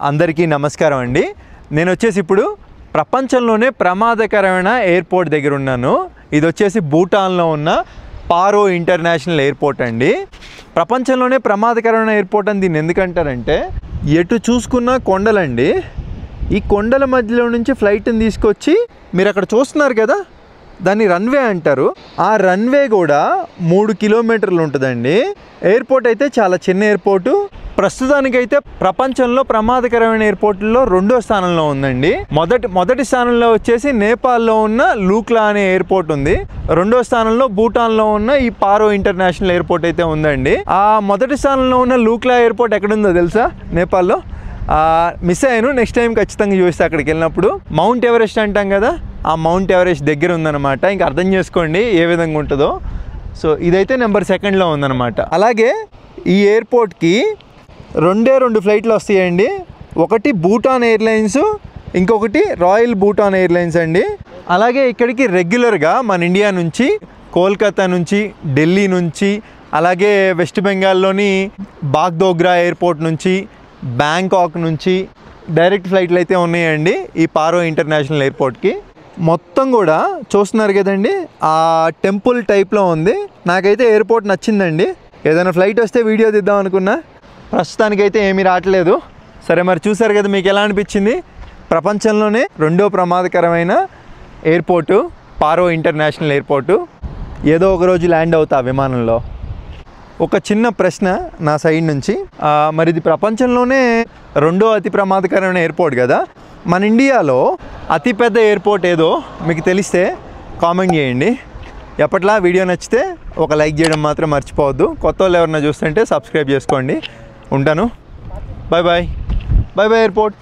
అందరికీ నమస్కారం అండి. నేను వచ్చేసి ఇప్పుడు ప్రపంచంలోనే ప్రమాదకరమైన ఎయిర్పోర్ట్ దగ్గర ఉన్నాను. ఇది వచ్చేసి భూటాన్లో ఉన్న పారో ఇంటర్నేషనల్ ఎయిర్పోర్ట్ అండి. ప్రపంచంలోనే ప్రమాదకరమైన ఎయిర్పోర్ట్ అని దీన్ని ఎందుకంటారంటే, ఎటు చూసుకున్న కొండలండి. ఈ కొండల మధ్యలో నుంచి ఫ్లైట్ని తీసుకొచ్చి మీరు అక్కడ చూస్తున్నారు కదా, దాన్ని రన్వే అంటారు. ఆ రన్వే కూడా 3 కిలోమీటర్లు ఉంటుందండి. ఎయిర్పోర్ట్ అయితే చాలా చిన్న ఎయిర్పోర్టు. ప్రస్తుతానికైతే ప్రపంచంలో ప్రమాదకరమైన ఎయిర్పోర్టుల్లో 2వ స్థానంలో ఉందండి. మొదటి స్థానంలో వచ్చేసి నేపాల్లో ఉన్న లూక్లా అనే ఎయిర్పోర్ట్ ఉంది. 2వ స్థానంలో భూటాన్లో ఉన్న ఈ పారో ఇంటర్నేషనల్ ఎయిర్పోర్ట్ అయితే ఉందండి. ఆ మొదటి స్థానంలో ఉన్న లూక్లా ఎయిర్పోర్ట్ ఎక్కడుందో తెలుసా? నేపాల్లో. మిస్ అయ్యాను. నెక్స్ట్ టైం ఖచ్చితంగా చూస్తే అక్కడికి వెళ్ళినప్పుడు. మౌంట్ ఎవరెస్ట్ అంటాం కదా, ఆ మౌంట్ ఎవరెస్ట్ దగ్గర ఉందన్నమాట. ఇంకా అర్థం చేసుకోండి ఏ విధంగా ఉంటుందో. సో ఇదైతే నెంబర్ 2లో ఉందన్నమాట. అలాగే ఈ ఎయిర్పోర్ట్కి 2 ఫ్లైట్లు వస్తాయండి. ఒకటి భూటాన్ ఎయిర్లైన్స్, ఇంకొకటి రాయల్ భూటాన్ ఎయిర్లైన్స్ అండి. అలాగే ఇక్కడికి రెగ్యులర్గా మన ఇండియా నుంచి, కోల్కతా నుంచి, ఢిల్లీ నుంచి, అలాగే వెస్ట్ బెంగాల్లోని బాగ్డోగ్రా ఎయిర్పోర్ట్ నుంచి, బ్యాంకాక్ నుంచి డైరెక్ట్ ఫ్లైట్లు అయితే ఉన్నాయండి ఈ పారో ఇంటర్నేషనల్ ఎయిర్పోర్ట్కి. మొత్తం కూడా చూస్తున్నారు కదండి, ఆ టెంపుల్ టైప్లో ఉంది. నాకైతే ఎయిర్పోర్ట్ నచ్చిందండి. ఏదైనా ఫ్లైట్ వస్తే వీడియో తీద్దాం అనుకున్నా, ప్రస్తుతానికైతే ఏమీ రావట్లేదు. సరే, మరి చూసారు కదా, మీకు ఎలా అనిపించింది? ప్రపంచంలోనే 2వ ప్రమాదకరమైన ఎయిర్పోర్టు పారో ఇంటర్నేషనల్ ఎయిర్పోర్టు. ఏదో ఒకరోజు ల్యాండ్ అవుతా విమానంలో. ఒక చిన్న ప్రశ్న నా సైడ్ నుంచి, మరి ఇది ప్రపంచంలోనే 2వ అతి ప్రమాదకరమైన ఎయిర్పోర్ట్ కదా, మన ఇండియాలో అతిపెద్ద ఎయిర్పోర్ట్ ఏదో మీకు తెలిస్తే కామెంట్ చేయండి. ఎప్పట్లా వీడియో నచ్చితే ఒక లైక్ చేయడం మాత్రం మర్చిపోవద్దు. కొత్త వాళ్ళు ఎవరన్నా చూస్తుంటే సబ్స్క్రైబ్ చేసుకోండి. ఉంటాను. Bye bye. Bye bye airport.